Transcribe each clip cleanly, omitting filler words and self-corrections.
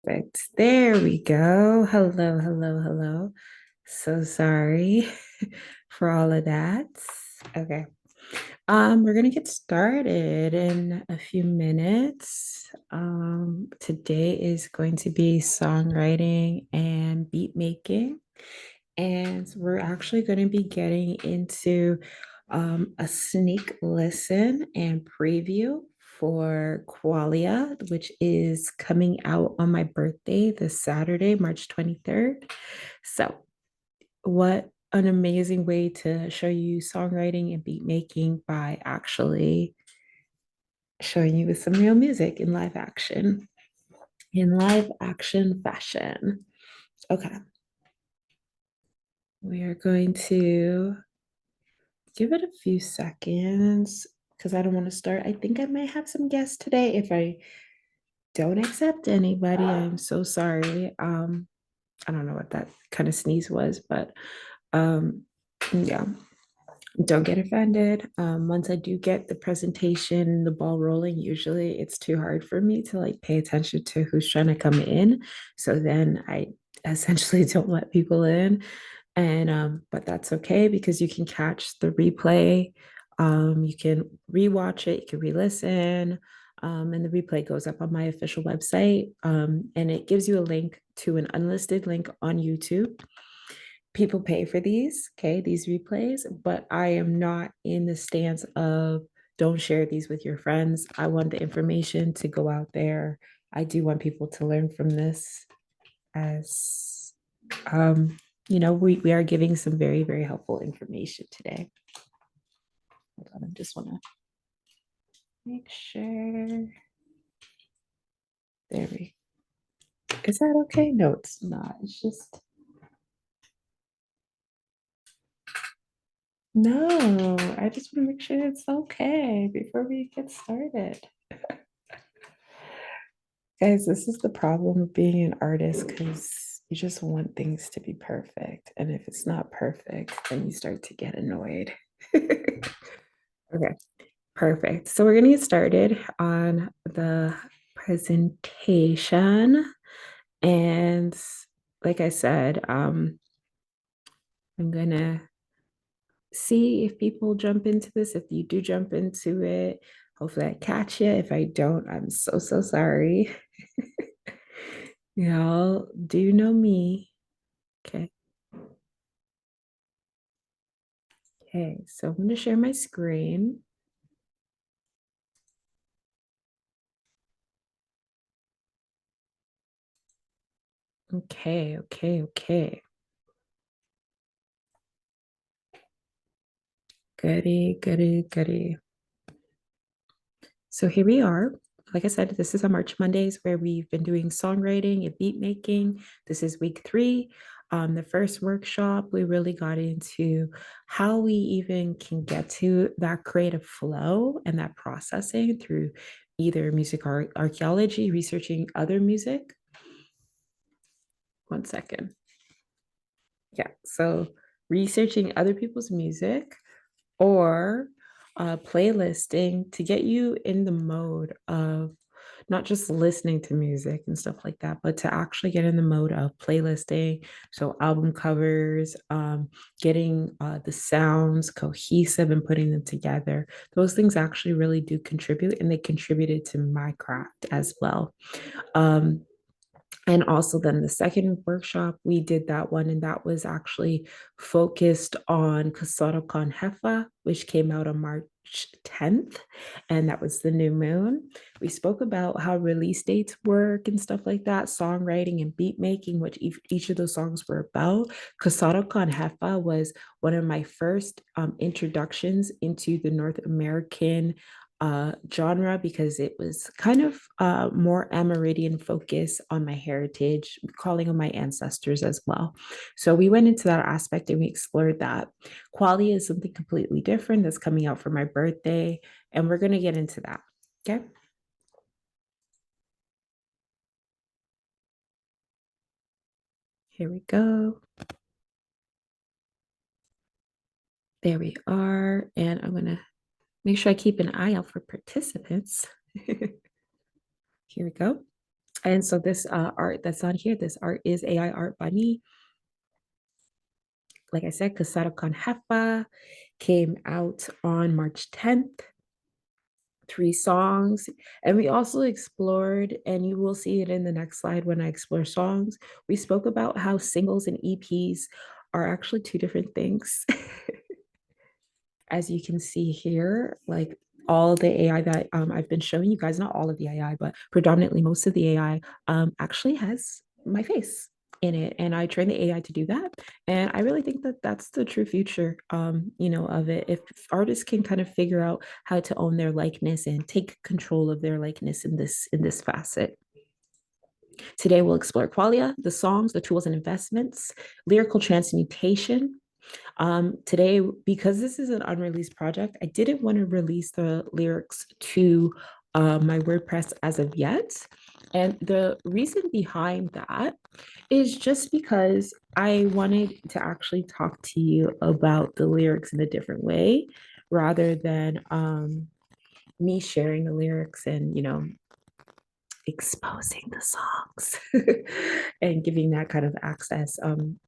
Perfect. There we go. Hello, hello, hello. So sorry for all of that. Okay. We're gonna get started in a few minutes. Today is going to be songwriting and beat making. And we're actually going to be getting into a sneak listen and preview for Qualia, which is coming out on my birthday this Saturday, March 23rd. So, what an amazing way to show you songwriting and beat making by actually showing you with some real music in live action fashion. Okay, we are going to give it a few seconds because I don't want to start. I think I might have some guests today. If I don't accept anybody, I'm so sorry. I don't know what that kind of sneeze was, but um, yeah, don't get offended. Once I do get the presentation, the ball rolling, usually it's too hard for me to like pay attention to who's trying to come in. So then I essentially don't let people in. And but that's okay because you can catch the replay. You can rewatch it, you can re-listen. And the replay goes up on my official website. And it gives you a link to an unlisted link on YouTube. People pay for these, okay, these replays, but I am not in the stance of don't share these with your friends. I want the information to go out there. I do want people to learn from this as um, we are giving some very, very helpful information today. Hold on, I just want to make sure. There we Is that okay? No, it's not. It's just no. I just want to make sure it's okay before we get started. Guys, this is the problem of being an artist because you just want things to be perfect. And if it's not perfect, then you start to get annoyed. Okay, perfect. So we're going to get started on the presentation. And like I said, I'm going to see if people jump into this. If you do jump into it, hopefully I catch you. If I don't, I'm so, so sorry. Y'all do know me. Okay. Okay, so I'm going to share my screen. Okay, okay, okay. Goody, goody, goody. So here we are. Like I said, this is on March Mondays where we've been doing songwriting and beat making. This is week 3. The first workshop, we really got into how we even can get to that creative flow and that processing through either music archaeology, researching other music. One second. Yeah, so researching other people's music or playlisting to get you in the mode of not just listening to music and stuff like that, but to actually get in the mode of playlisting. So album covers, getting the sounds cohesive and putting them together. Those things actually really do contribute, and they contributed to my craft as well. And also then the second workshop, we did that one, and that was actually focused on Kasara Khan Hefa, which came out on March 10th, and that was the new moon. We spoke about how release dates work and stuff like that, songwriting and beat making, which each of those songs were about. Kasara Khan Hefa was one of my first introductions into the North American genre because it was kind of more Amerindian focus on my heritage, calling on my ancestors as well. So we went into that aspect and we explored that. Qualia is something completely different that's coming out for my birthday, and we're going to get into that. Okay. Here we go. There we are. And I'm going to make sure I keep an eye out for participants. Here we go. And so this art that's on here, this art is AI art by me. Like I said, Kasara Khan Hefa came out on March 10th. 3 songs. And we also explored, and you will see it in the next slide when I explore songs. We spoke about how singles and EPs are actually two different things. As you can see here, like all the AI that I've been showing you guys, not all of the AI, but predominantly most of the AI actually has my face in it. And I train the AI to do that. And I really think that that's the true future, of it. If artists can kind of figure out how to own their likeness and take control of their likeness in this facet. Today we'll explore qualia, the songs, the tools and investments, lyrical transmutation, today, because this is an unreleased project, I didn't want to release the lyrics to my WordPress as of yet. And the reason behind that is just because I wanted to actually talk to you about the lyrics in a different way rather than me sharing the lyrics and, exposing the songs and giving that kind of access.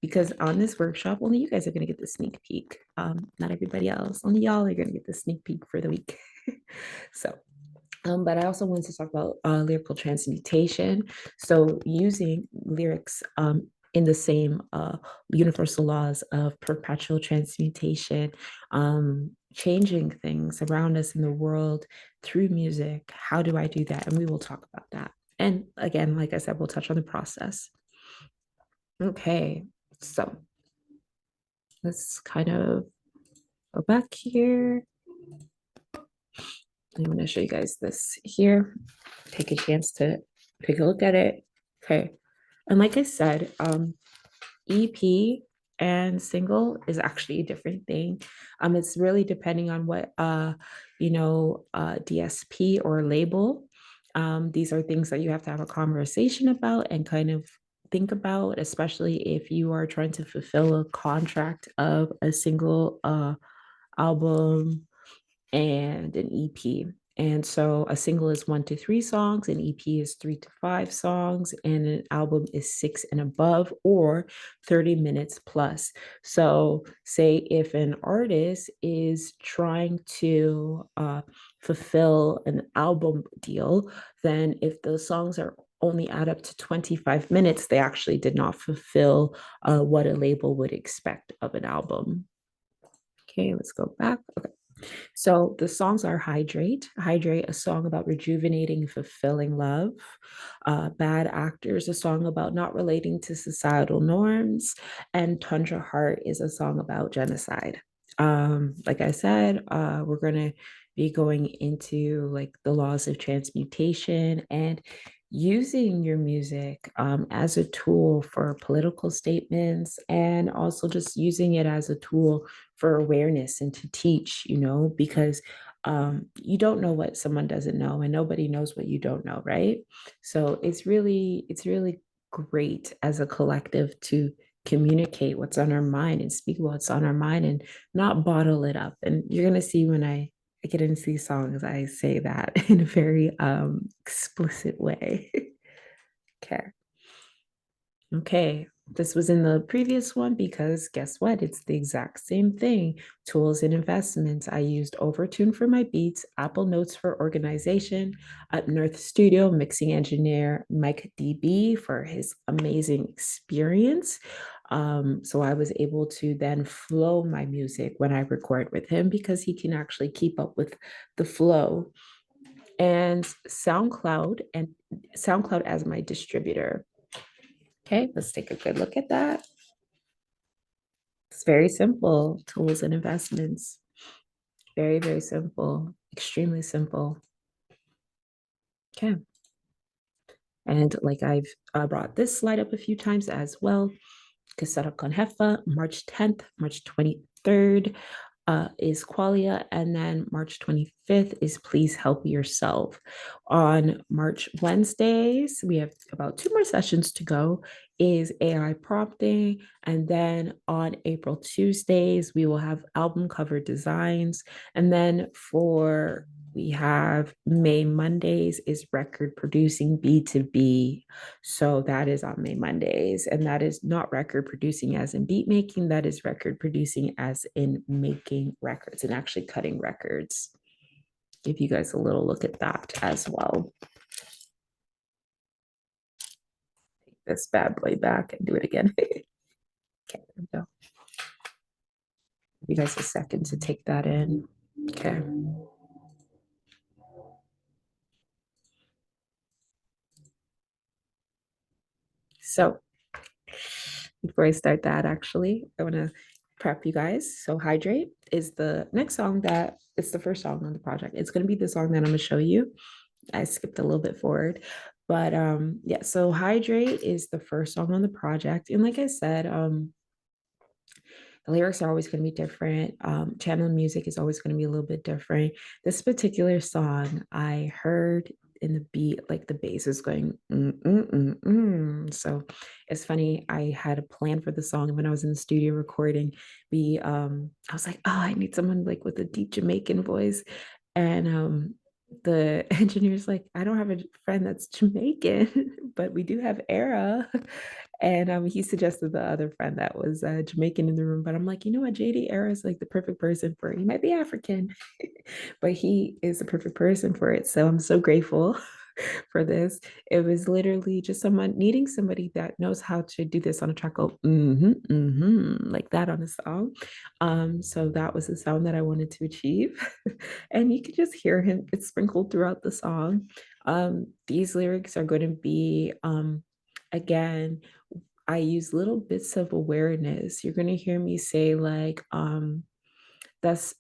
Because on this workshop, only you guys are going to get the sneak peek. Not everybody else. Only y'all are going to get the sneak peek for the week. So, but I also wanted to talk about lyrical transmutation. So using lyrics in the same universal laws of perpetual transmutation, changing things around us in the world through music. How do I do that? And we will talk about that. And again, like I said, we'll touch on the process. Okay, so let's kind of go back here. I'm going to show you guys this here. Take a chance to take a look at it. Okay. And like I said, EP and single is actually a different thing. It's really depending on what DSP or label. These are things that you have to have a conversation about and kind of think about, especially if you are trying to fulfill a contract of a single album and an EP. And so a single is 1 to 3 songs, an EP is 3 to 5 songs, and an album is 6 and above or 30 minutes plus. So, say if an artist is trying to fulfill an album deal, then if the songs are only add up to 25 minutes, they actually did not fulfill what a label would expect of an album. Okay, let's go back. Okay. So the songs are Hydrate, a song about rejuvenating, fulfilling love. Bad Actors, a song about not relating to societal norms. And Tundra Heart is a song about genocide. Like I said, we're going to be going into like the laws of transmutation and using your music as a tool for political statements and also just using it as a tool for awareness and to teach, because you don't know what someone doesn't know and nobody knows what you don't know, right? So it's really great as a collective to communicate what's on our mind and speak what's on our mind and not bottle it up. And you're gonna see when I get into these songs, I say that in a very explicit way. Okay. Okay, this was in the previous one because guess what? It's the exact same thing. Tools and investments. I used Overtune for my beats, Apple Notes for organization, Up North Studio mixing engineer Mike DB for his amazing experience. So I was able to then flow my music when I record with him because he can actually keep up with the flow. And SoundCloud as my distributor. Okay, let's take a good look at that. It's very simple, tools and investments. Very, very simple, extremely simple. Okay. And like I've brought this slide up a few times as well. Kasara Conhefa, March 10th, March 23rd is Qualia, and then March 25th is Please Help Yourself. On March Wednesdays, we have about 2 more sessions to go, is AI prompting, and then on April Tuesdays, we will have album cover designs, and then for We have May Mondays is record producing B2B. So that is on May Mondays. And that is not record producing as in beat making, that is record producing as in making records and actually cutting records. Give you guys a little look at that as well. Take this bad boy back and do it again. Okay, there we go. Give you guys a second to take that in. Okay. So before I start that, actually, I want to prep you guys. So Hydrate is the next song that it's the first song on the project. It's going to be the song that I'm going to show you. I skipped a little bit forward, but yeah, so Hydrate is the first song on the project. And like I said, the lyrics are always going to be different. Channel music is always going to be a little bit different. This particular song, I heard in the beat, like the bass is going, So it's funny. I had a plan for the song when I was in the studio recording. I was like, oh, I need someone like with a deep Jamaican voice. And the engineer's like, I don't have a friend that's Jamaican, but we do have Era. And he suggested the other friend that was Jamaican in the room. But I'm like, you know what? JD Era is like the perfect person for it. He might be African, but he is the perfect person for it. So I'm so grateful for this. It was literally just someone needing somebody that knows how to do this on a track, go like that on a song. So that was the sound that I wanted to achieve. And you could just hear him, it's sprinkled throughout the song. These lyrics are going to be again, I use little bits of awareness. You're going to hear me say like that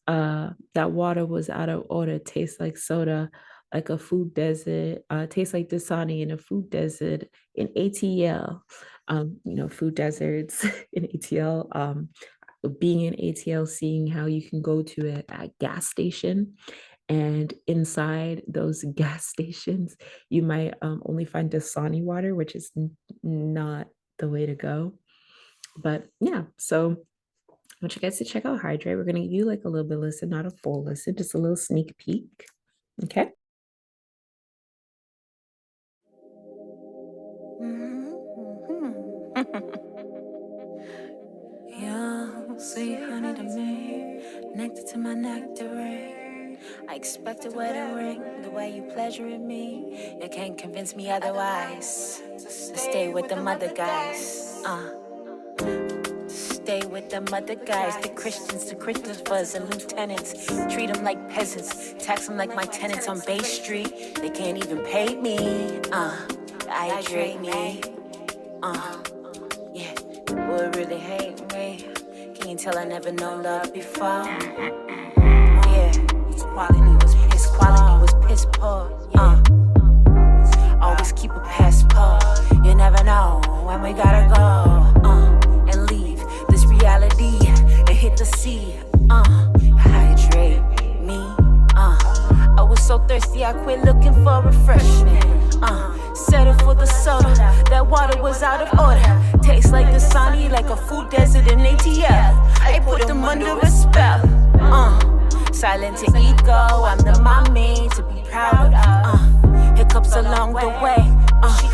water was out of order, tastes like soda, like a food desert, tastes like Dasani in a food desert in ATL. Food deserts in ATL. Being in ATL, seeing how you can go to a gas station, and inside those gas stations, you might only find Dasani water, which is not the way to go. But yeah, so I want you guys to check out Hydrate. We're going to give you like a little bit of listen, not a full listen, just a little sneak peek. Okay. You're sweet honey to me, nectar to my nectarine. I expect a wedding ring, the way you pleasuring me. You can't convince me otherwise. So stay with the mother guys. Stay with the mother guys, the Christophers and lieutenants. Treat them like peasants, tax them like my tenants on Bay Street. They can't even pay me. Hydrate me. Yeah, would really hate me. Can you tell I never known love before? Yeah, his quality was piss poor. Always keep a passport. You never know when we gotta go. And leave this reality and hit the sea. Hydrate me. I was so thirsty I quit looking for refreshment. Settle for the soda. That water was out of order. Tastes like Dasani, like a food desert in ATL. I put them under a spell. Silent to ego, I'm the mommy to be proud of. Hiccups along the way,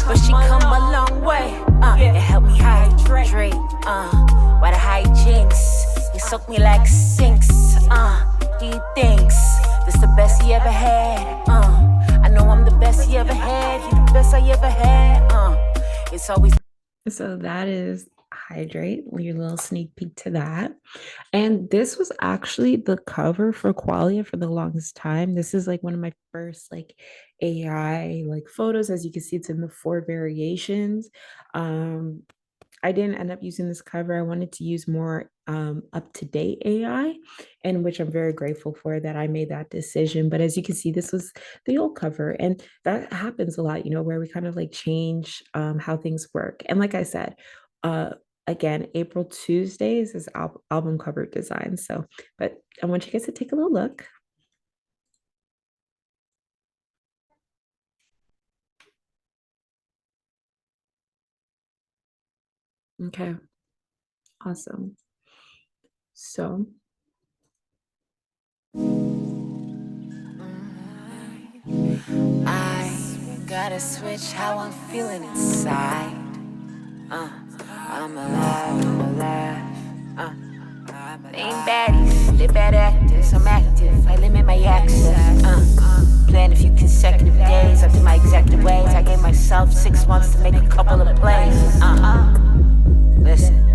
but she come a long way. It helped me hydrate. Why the hijinks? He soak me like sinks. He thinks this the best he ever had. I know I'm the best he ever had. He the best I ever had. It's always. So that is Hydrate, your little sneak peek to that. And this was actually the cover for Qualia for the longest time. This is like one of my first like AI like photos. As you can see, it's in the 4 variations. I didn't end up using this cover. I wanted to use more up-to-date AI, and which I'm very grateful for that I made that decision. But as you can see, this was the old cover, and that happens a lot, where we kind of like change how things work. And like I said, uh, again, April Tuesdays is album cover design. So, but I want you guys to take a little look. Okay, awesome. So I gotta switch how I'm feeling inside. I'm alive, I'm alive. They ain't baddies, they bad actors. I'm active, I limit my access. Plan a few consecutive days up to my exact ways. I gave myself 6 months to make a couple of plays. Listen,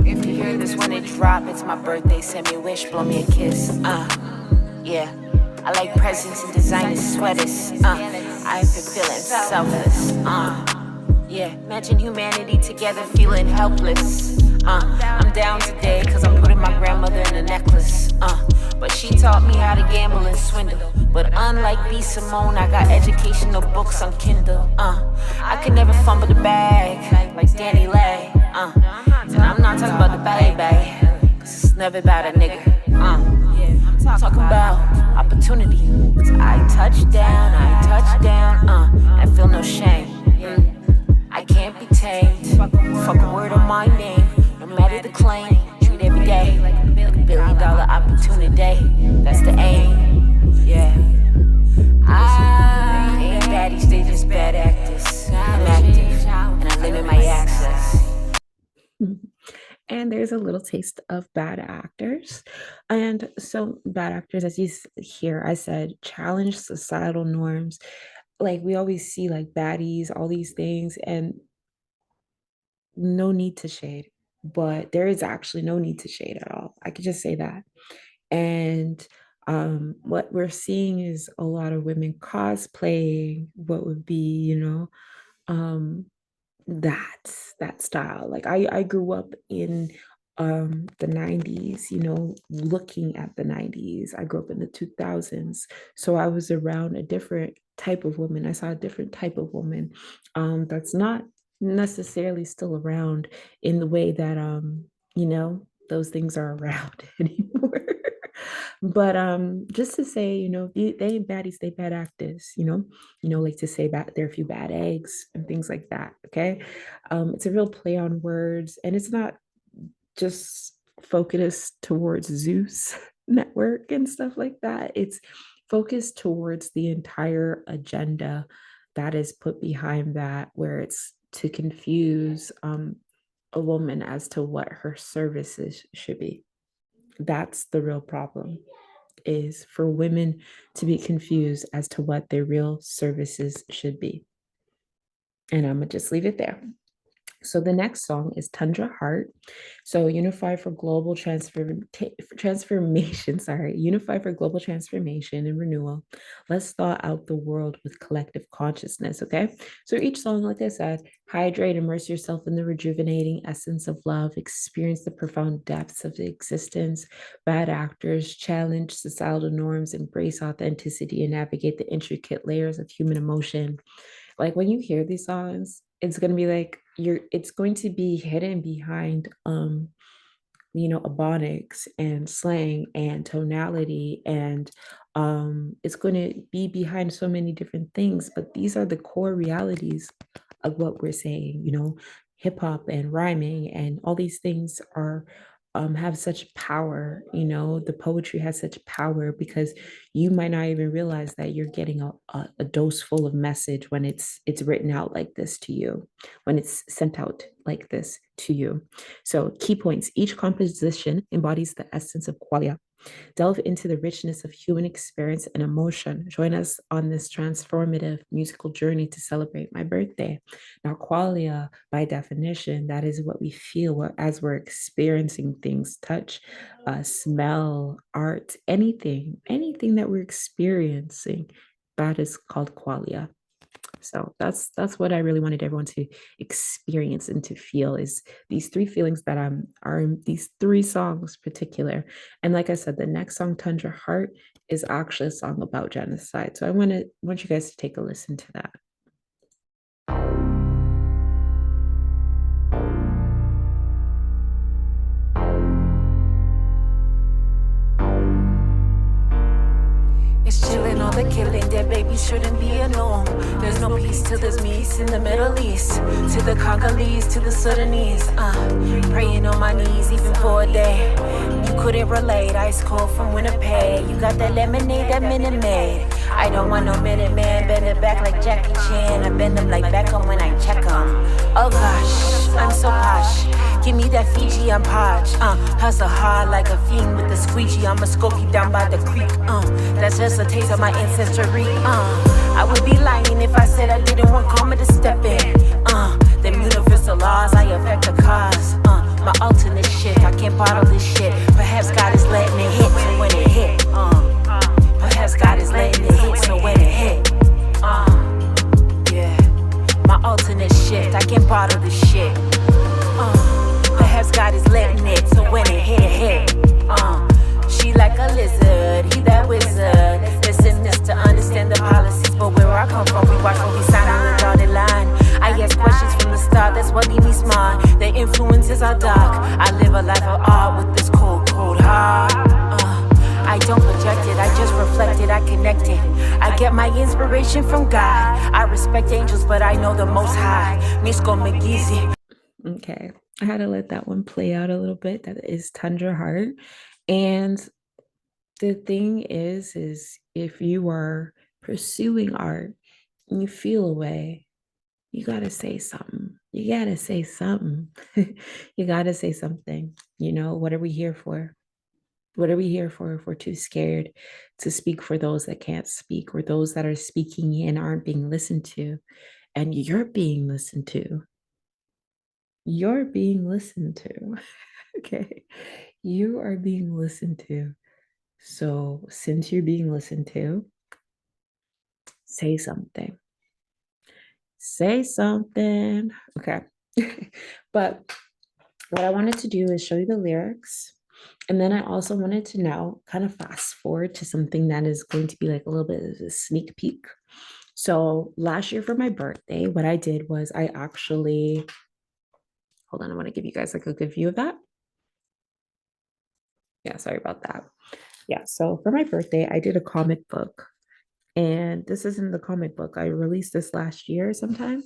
if you hear this when it drop, it's my birthday. Send me a wish, blow me a kiss. Yeah, I like presents and designer sweaters. I've been feeling selfless. Yeah, imagine humanity together feeling helpless. I'm down today cause I'm putting my grandmother in a necklace. But she taught me how to gamble and swindle. But unlike B. Simone, I got educational books on Kindle. I could never fumble the bag like Danny Lay. And I'm not talking about the baby, cause it's never about a nigga. I'm talking about opportunity. I touch down, I feel no shame. I can't be tamed. Fuck a word on my name. No matter the claim, treat every day like a $1 billion opportunity. That's the aim. Yeah. I ain't baddies, they just bad actors. I'm active, and I limit my access. And there's a little taste of bad actors. And so, bad actors, as you hear, I said, challenge societal norms. Like, we always see like baddies, all these things, and no need to shade, but there is actually no need to shade at all. I could just say that. And what we're seeing is a lot of women cosplaying what would be, um, that style. Like I grew up in the 90s, looking at the 90s. I grew up in the 2000s. So I was around a different type of woman. I saw a different type of woman that's not necessarily still around in the way that those things are around anymore. But just to say, they ain't baddies, they bad actors, like to say that there are a few bad eggs and things like that. Okay. It's a real play on words, and it's not just focused towards Zeus network and stuff like that. It's focused towards the entire agenda that is put behind that, where it's to confuse a woman as to what her services should be. That's the real problem, is for women to be confused as to what their real services should be. And I'm gonna just leave it there. So the next song is Tundra Heart. So Unify for Global Transformation, Unify for Global Transformation and Renewal. Let's thaw out the world with collective consciousness, okay? So each song, like I said, hydrate, immerse yourself in the rejuvenating essence of love, experience the profound depths of the existence. Bad actors, challenge societal norms, embrace authenticity, and navigate the intricate layers of human emotion. Like when you hear these songs, it's going to be like it's going to be hidden behind ebonics and slang and tonality, and it's going to be behind so many different things, but these are the core realities of what we're saying. Hip hop and rhyming and all these things are have such power. The poetry has such power because you might not even realize that you're getting a dose full of message when it's written out like this to you, when it's sent out like this to you. So key points: each composition embodies the essence of Qualia. Delve into the richness of human experience and emotion. Join us on this transformative musical journey to celebrate my birthday. Now, qualia, by definition, that is what we feel as we're experiencing things: touch, smell, art, anything that we're experiencing. That is called qualia. So that's what I really wanted everyone to experience and to feel, is these three feelings that are in these three songs particular. And like I said, the next song, Tundra Heart, is actually a song about genocide. So I want you guys to take a listen to that. It's chilling, all the killing, dead babies shouldn't be a norm. There's no peace till there's peace in the Middle East. To the Congolese, to the Sudanese. Praying on my knees even for a day. You couldn't relate, ice cold from Winnipeg. You got that lemonade, that Minute Maid. I don't want no Minute Man, bend it back like Jackie Chan. I bend them like Beckham when I check 'em. Oh gosh, I'm so posh. Give me that Fiji, I'm podge. Hustle hard like a fiend with the squeegee. I'm a skokie down by the creek. That's just a taste of my ancestry. I would be lying if I said I didn't want karma to step in. Them universal laws, I affect the cause. My alternate shit, I can't bottle this shit. Perhaps God is letting it hit, so when it hit. Perhaps God is letting it hit, so when it hit. Yeah, my alternate shit, I can't bottle this shit. Perhaps God is letting it, so when it hit, it hit. She like a lizard, he that wizard. Listen, this to understand the policies, but where I come from, we watch what we sign on the dotted line. I ask questions from the start, that's what leave me smart. The influences are dark. I live a life of art with this cold, cold heart. I don't project it, I just reflect it, I connect it. I get my inspiration from God. I respect angels, but I know the Most High. Misko McGeezy. Okay, I had to let that one play out a little bit. That is Tundra Heart. And the thing is if you are pursuing art and you feel a way, you got to say something. You got to say something. You got to say something. You know, what are we here for? What are we here for if we're too scared to speak for those that can't speak or those that are speaking and aren't being listened to? And you're being listened to. You're being listened to. Okay. You are being listened to. So since you're being listened to, say something. Say something. Okay. But what I wanted to do is show you the lyrics. And then I also wanted to now kind of fast forward to something that is going to be like a little bit of a sneak peek. So last year for my birthday, what I did was I actually, hold on, I want to give you guys like a good view of that. Yeah, sorry about that. Yeah, so for my birthday, I did a comic book. And this isn't the comic book. I released this last year sometime.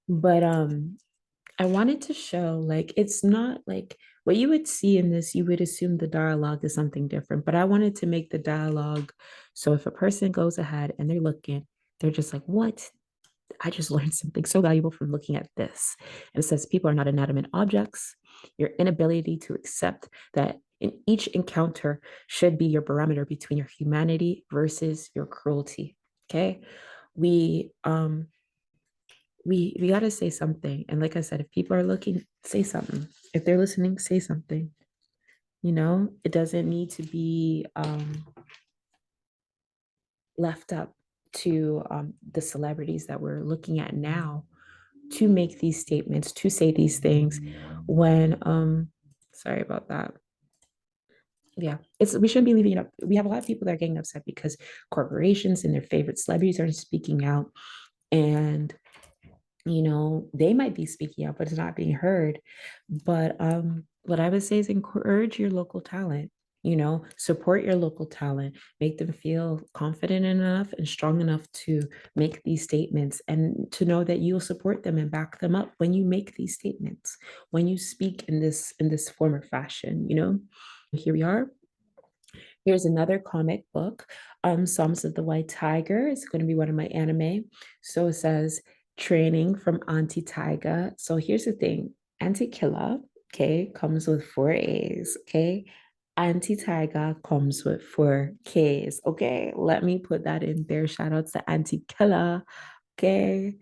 But I wanted to show like it's not like what you would see in this, you would assume the dialogue is something different. But I wanted to make the dialogue so if a person goes ahead and they're looking, they're just like, what? I just learned something so valuable from looking at this. And it says people are not inanimate objects. Your inability to accept that in each encounter should be your barometer between your humanity versus your cruelty. Okay. We we got to say something. And like I said, if people are looking, say something. If they're listening, say something. You know, it doesn't need to be left up to the celebrities that we're looking at now to make these statements, to say these things when sorry about that. Yeah, it's we shouldn't be leaving it up. We have a lot of people that are getting upset because corporations and their favorite celebrities are speaking out, and you know they might be speaking out, but it's not being heard. But what I would say is encourage your local talent. You know, support your local talent, make them feel confident enough and strong enough to make these statements and to know that you'll support them and back them up when you make these statements, when you speak in this form or fashion, you know. Here we are. Here's another comic book, Psalms of the White Tiger. It's going to be one of my anime. So it says training from Auntie Tigaaaa. So here's the thing. Auntie Killa, okay, comes with 4 A's, okay? Auntie Tigaaaa comes with 4 K's, okay? Let me put that in there. Shout outs to Auntie Killa, okay?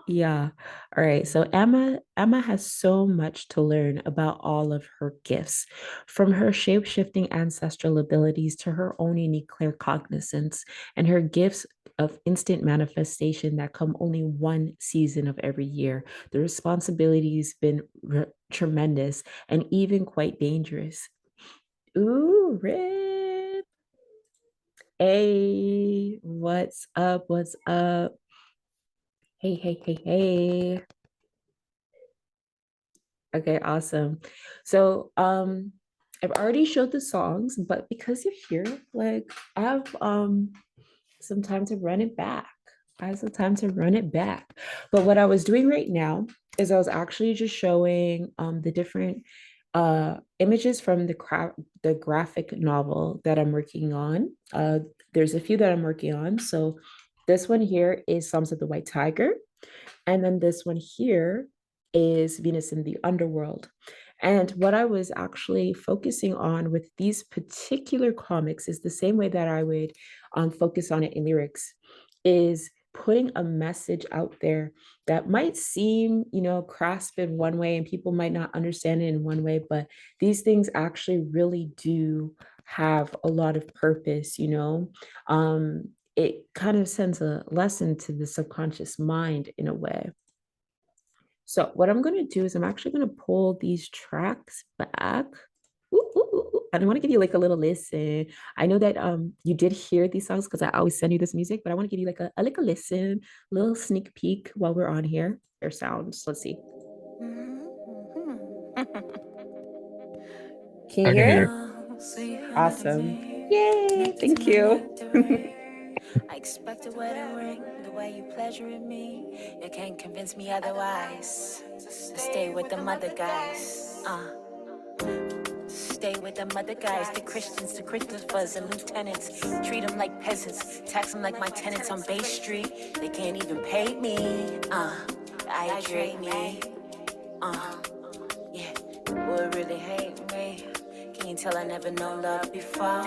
Yeah. All right. So Emma has so much to learn about all of her gifts, from her shape-shifting ancestral abilities to her own unique claircognizance and her gifts of instant manifestation that come only one season of every year. The responsibility's been tremendous and even quite dangerous. Ooh, Rip. Hey, what's up? What's up? Hey, hey, hey, hey. Okay, awesome. So, I've already showed the songs, but because you're here, like I have some time to run it back. Now's the time to run it back. But what I was doing right now is I was actually just showing the different images from the graphic novel that I'm working on. There's a few that I'm working on. So this one here is Psalms of the White Tiger. And then this one here is Venus in the Underworld. And what I was actually focusing on with these particular comics is the same way that I would focus on it in lyrics, is putting a message out there that might seem, crisp in one way and people might not understand it in one way, but these things actually really do have a lot of purpose. It kind of sends a lesson to the subconscious mind in a way. So what I'm going to do is I'm actually going to pull these tracks back. Ooh, ooh, ooh, ooh. I want to give you like a little listen. I know that you did hear these songs because I always send you this music, but I want to give you like a little listen, little sneak peek while we're on here. Their sounds. Let's see. Can you I can hear hear it? it. Awesome. Yay. Thank you. I expected wedding ring, the way you pleasuring me. You can't convince me otherwise. Stay with the mother guys. Stay with them other guys, the Christians, the Christophers and lieutenants. Treat them like peasants, tax them like my tenants on Bay Street. They can't even pay me. Hydrate me. Yeah, would really hate me. Can you tell I never known love before?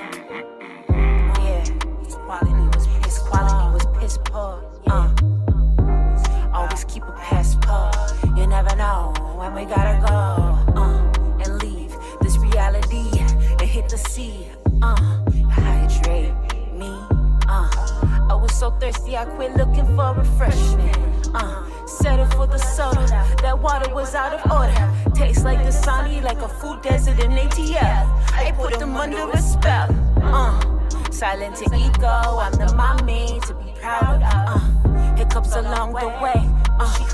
Yeah, his quality was piss poor. Always keep a passport. You never know when we gotta go. And leave this reality and hit the sea. Hydrate me. I was so thirsty I quit looking for refreshment. Settle for the soda. That water was out of order. Tastes like the Dasani, like a food desert in ATL. I put them under a spell. Silent to ego, I'm the mommy to be proud of. Hiccups along the way,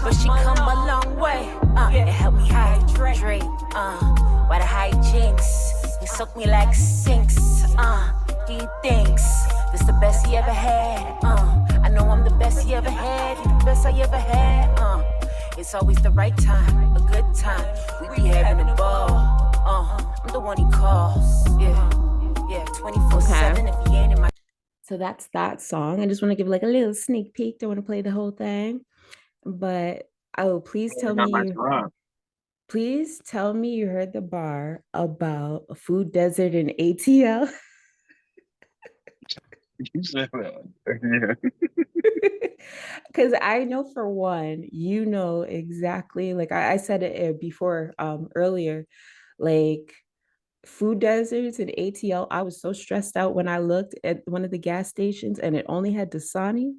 but she come a long way. It helped me hydrate. What a hijinks, he soaked me like sinks. He thinks this the best he ever had. I know I'm the best he ever had. You the best I ever had. It's always the right time, a good time. We be having a ball. I'm the one he calls. Yeah, 24/7 if he ain't in my. So that's that song. I just want to give like a little sneak peek. Don't want to play the whole thing, but please tell me please tell me you heard the bar about a food desert in ATL. You said that. Yeah. Because I know for one, exactly, like I said it before earlier, like food deserts in ATL. I was so stressed out when I looked at one of the gas stations and it only had Dasani.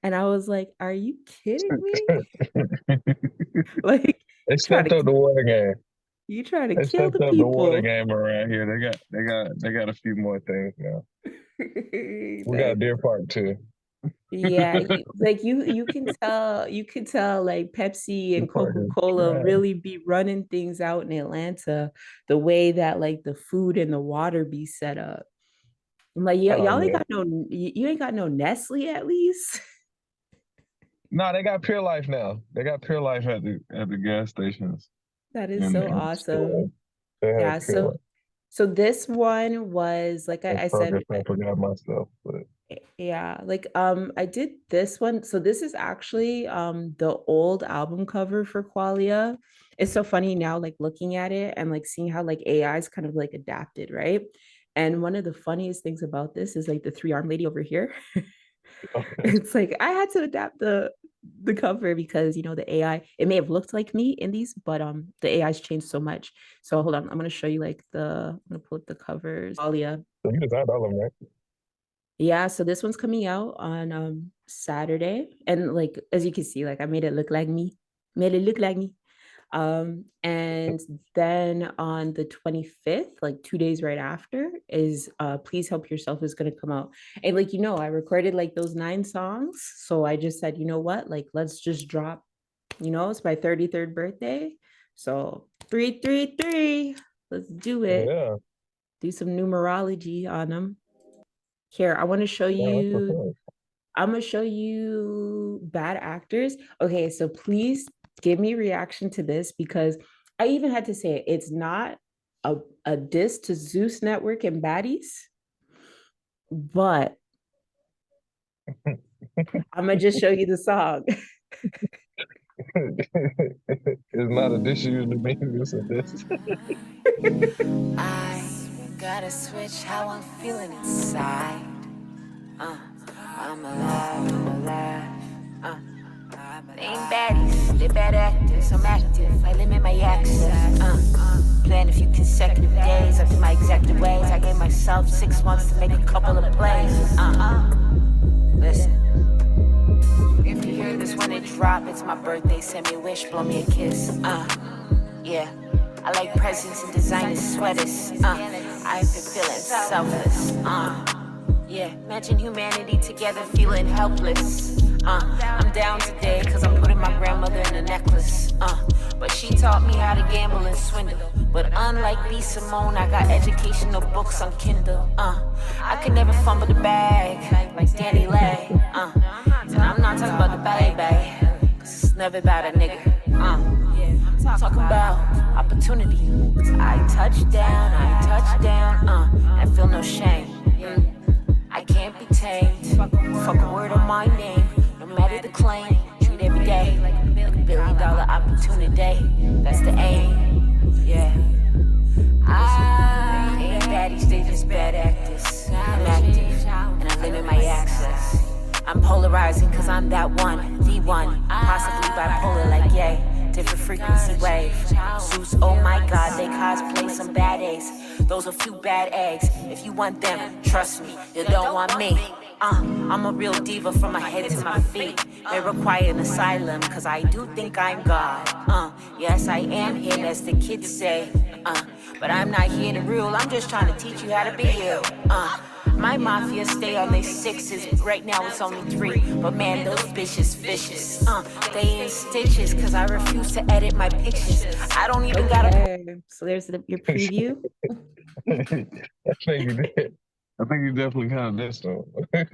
And I was like, are you kidding me? Like, They try stepped up to the water game. you try to They kill stepped the up the water people. game around here. They got a few more things now. We got Like, Deer Park too. yeah, you can tell like Pepsi Deer and Park is Coca-Cola trash. really be running things out in Atlanta, the way that like the food and the water be set up. I'm like, Oh y'all ain't yeah. got you ain't got no Nestle at least. No, they got Pure Life now. They got Pure Life at the gas stations That is in so the store. awesome. They Yeah, have Pure so Life. so this one was like And I said, Progress, I forgot myself, but yeah, like I did this one. So this is actually the old album cover for Qualia. It's so funny now, like looking at it and like seeing how like AI is kind of like adapted, right? And one of the funniest things about this is like the three-arm lady over here. okay. It's like I had to adapt the cover because the AI, it may have looked like me in these, but the AI's changed so much. So hold on, I'm gonna show you like I'm gonna pull up the covers. Qualia. So you designed all of them, right? Yeah, so this one's coming out on Saturday. And like as you can see, like I made it look like me. Made it look like me. And then on the 25th, like 2 days right after, is Please Help Yourself is gonna come out. And like I recorded like those 9 songs. So I just said, you know what? Like let's just drop, it's my 33rd birthday. So 333. Let's do it. Yeah. Do some numerology on them. Here, I want to show Yeah, that's what's you up. I'm gonna show you bad actors. Okay, so please give me reaction to this because I even had to say it. It's not a diss to Zeus Network and baddies, but I'm gonna just show you the song. It's not a dish usually means it's a dish. I gotta switch how I'm feeling inside. I'm alive, I'm alive. They ain't baddies, they bad actors. I'm active, I limit my access. Plan a few consecutive days up to my exact ways. I gave myself 6 months to make a couple of plays. Listen. If you hear this when it drop, it's my birthday. Send me a wish, blow me a kiss. Yeah. I like presents and designer sweaters. I've been feeling selfless. Yeah, imagine humanity together feeling helpless. I'm down today cause I'm putting my grandmother in a necklace. But she taught me how to gamble and swindle. But unlike B. Simone, I got educational books on Kindle. I could never fumble the bag like Danny Lay. And I'm not talking about the baby, cause it's never about a nigga. I'm talking about opportunity. I touch down, I feel no shame. I can't be tamed. Fuck a word on my name, no matter the claim. Treat every day like a $1 billion opportunity. That's the aim. Yeah. I ain't baddies, they just bad actors. I'm active, and I limit my access. I'm polarizing cause I'm that one, the one. Possibly bipolar like yay. Different frequency wave. Zeus, oh my god, they cosplay some bad eggs. Those are few bad eggs. If you want them, trust me, you don't want me. I'm a real diva from my head to my feet. They require an asylum, cause I do think I'm God. Yes, I am him, as the kids say. But I'm not here to rule, I'm just trying to teach you how to be you. My mafia stay on their sixes. Right now it's only 3. But man, those bitches vicious. They in stitches cause I refuse to edit my pictures. I don't even gotta. So there's your preview. I think you did. I think you definitely kind of dissed them. I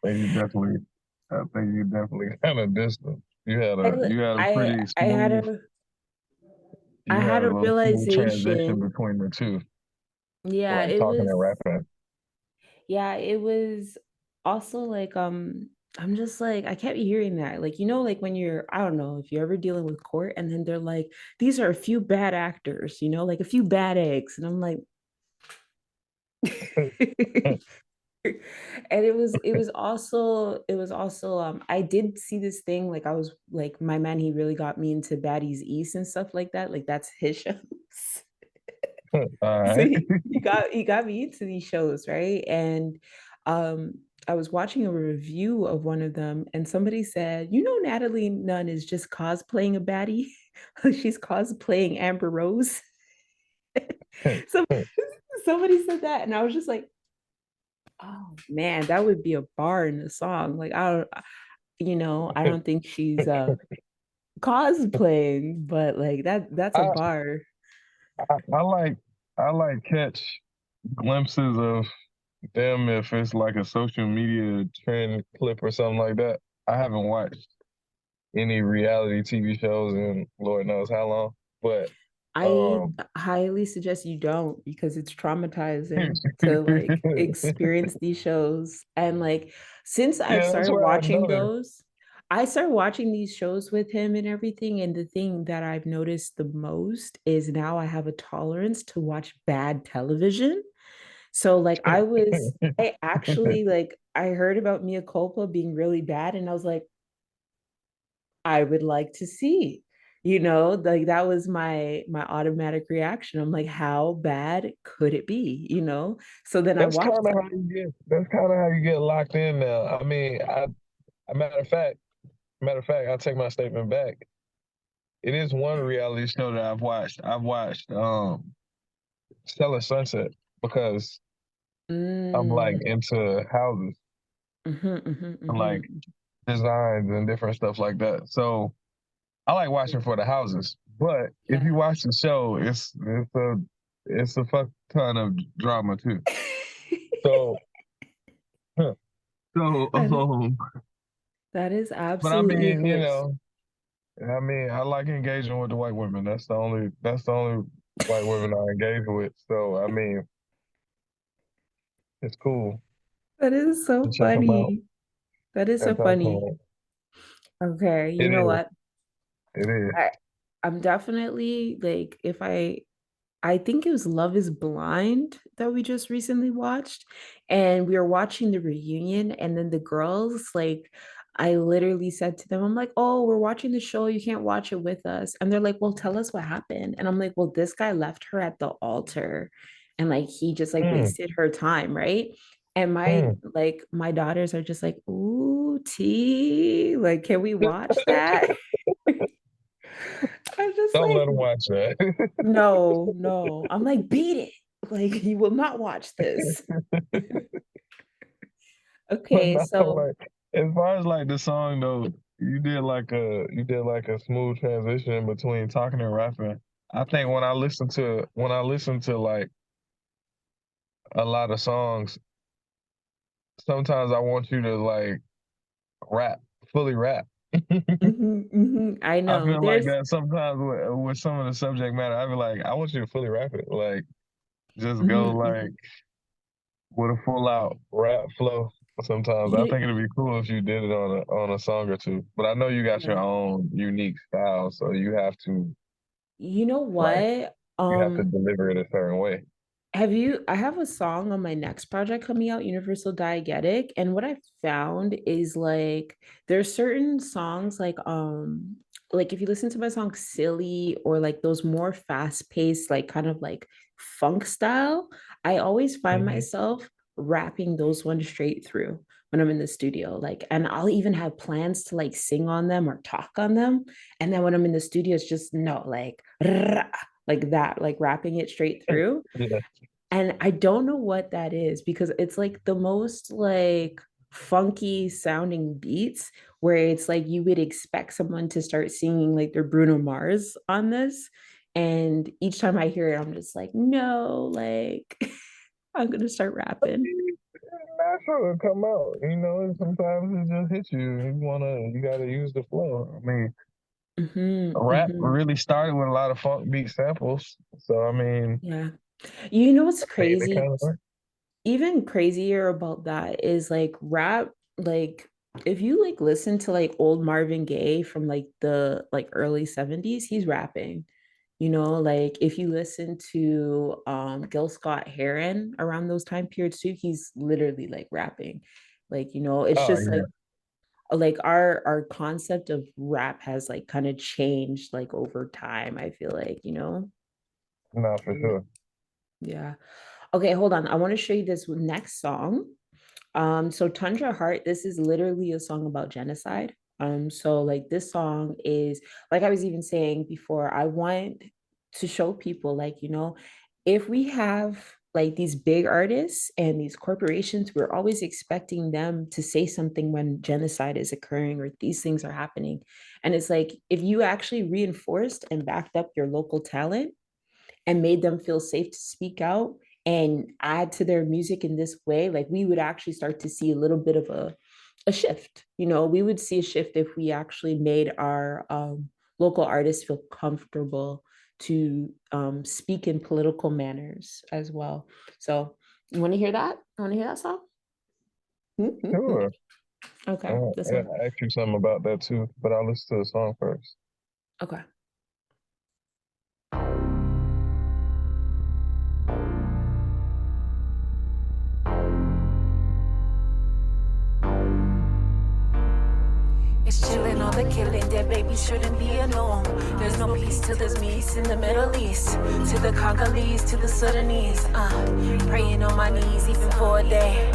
think you definitely kind of dissed them. You had a pretty smooth. I had a little smooth transition realization. between the two, Yeah, like it talking was. and rapping. Yeah, it was also like I'm just like I kept hearing that. Like, like when you're, I don't know if you're ever dealing with court and then they're like, these are a few bad actors, like a few bad eggs. And I'm like, and it was also I did see this thing, like I was like, my man, he really got me into Baddies East and stuff like that. Like that's his shows. All So right. he got me into these shows, right? And um I was watching a review of one of them and somebody said, Natalie Nunn is just cosplaying a baddie. She's cosplaying Amber Rose. So somebody said that and I was just like, oh man, that would be a bar in the song. Like I don't think she's cosplaying, but like that's a I, bar. I like catch glimpses of them if it's like a social media trend clip or something like that. I haven't watched any reality TV shows in Lord knows how long, but I highly suggest you don't because it's traumatizing to like experience these shows. And like since I've yeah, that's started what I watching noticed. those, I started watching these shows with him and everything. And the thing that I've noticed the most is now I have a tolerance to watch bad television. So like I actually like I heard about Mia Culpa being really bad and I was like, I would like to see. Like that was my automatic reaction. I'm like, how bad could it be? So then I That's kind watched of how you get. That's kind of how you get locked in now. I mean, a matter of fact, I take my statement back. It is one reality show that I've watched. I've watched Stellar Sunset because I'm like mm, into houses and like mhm. designs and different stuff like that. So I like watching for the houses. But if Yeah. you watch the show, it's a fuck ton of drama too. So So, That is, that is but I absolutely mean, hilarious. I like engaging with the white women. That's the only white women I engage with. So, I mean, it's cool That is to so check them out. funny. That is so That's funny. awesome. Okay, you It know is. what? It is. I I'm definitely like if I think it was Love is Blind that we just recently watched. And we were watching the reunion, and then the girls, like, I literally said to them, I'm like, oh, we're watching the show. You can't watch it with us. And they're like, well, tell us what happened. And I'm like, well, this guy left her at the altar and like he just like Mm, wasted her time, right? And mm. my daughters are just like, ooh, T, like, can we watch that? I'm just Don't let like, them watch that. no, no. I'm like, beat it. Like, you will not watch this. But Okay, not so like as far as like the song though, you did like a smooth transition between talking and rapping. I think when I listen to like a lot of songs, sometimes I want you to like rap, fully rap. I I know feel like there's that sometimes with some of the subject matter. I be like, I want you to fully rap it, like just go mhm, like mhm. with a full out rap flow. Sometimes I you think it'd be cool if you did it on a song or two. But I know you got your yeah. own unique style, so You know like what? you have to deliver it a certain way. I have a song on my next project coming out, Universal Diegetic, and what I found is like there's certain songs like if you listen to my song Silly or like those more fast-paced, like kind of like funk style, I always find Hmm. myself rapping those ones straight through when I'm in the studio. Like, and I'll even have plans to like sing on them or talk on them. And then when I'm in the studio, it's just no, like like that, like rapping it straight through. Yeah, And I don't know what that is because it's like the most like funky sounding beats where it's like you would expect someone to start singing like their Bruno Mars on this. And each time I hear it, I'm just like, no, like I'm gonna start rapping. it's natural to come out. And sometimes it just hits you. You gotta use the flow. I mean, rap Hmm. really started with a lot of funk beat samples. So I mean, Yeah. You know what's they crazy? kind of work. Even crazier about that is like rap, like if you like listen to like old Marvin Gaye from like the like early 70s, he's rapping. Like if you listen to Gil Scott Heron around those time periods too, he's literally like rapping. Like, it's Oh just yeah, like our concept of rap has like kind of changed like over time, I feel like. no, for Mm. sure. Yeah. Okay, hold on. I want to show you this next song. So Tundra Heart, this is literally a song about genocide. So like this song is like I was even saying before, I want to show people like, if we have like these big artists and these corporations, we're always expecting them to say something when genocide is occurring or these things are happening. And it's like if you actually reinforced and backed up your local talent and made them feel safe to speak out and add to their music in this way, like we would actually start to see a little bit of a shift. We would see a shift if we actually made our local artists feel comfortable to speak in political manners as well. So you want to hear that? You want to hear that song? Sure. Okay, this I one. gotta ask you something about that too, but I'll listen to the song first. Okay. It's chillin' on the killing, dead babies shouldn't be alone. There's no peace till there's peace in the Middle East. To the Congolese, to the Sudanese. Praying on my knees even for a day.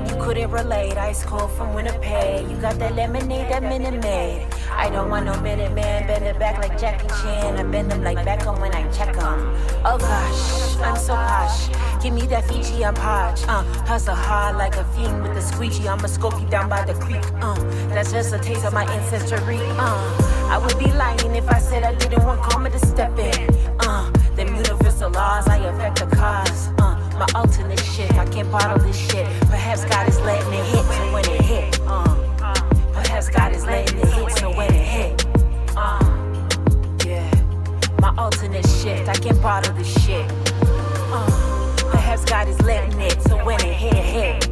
You couldn't relate, ice cold from Winnipeg. You got that lemonade, that Minute Maid. I don't want no Minute Man, bend it back like Jackie Chan. I bend them like Beckham when I check 'em. Oh gosh, I'm so posh. Give me that Fiji, I'm podge. Hustle hard like a fiend with the squeegee. I'ma scope you down by the creek. That's just a taste of my ancestry. I would be lying if I said I didn't want karma to step in. Them universal laws, I affect the cause. My alternate shit, I can't bottle this shit. Perhaps God is letting it hit, so when it hit, can't bottle this shit. Perhaps God is letting it, so when it hit.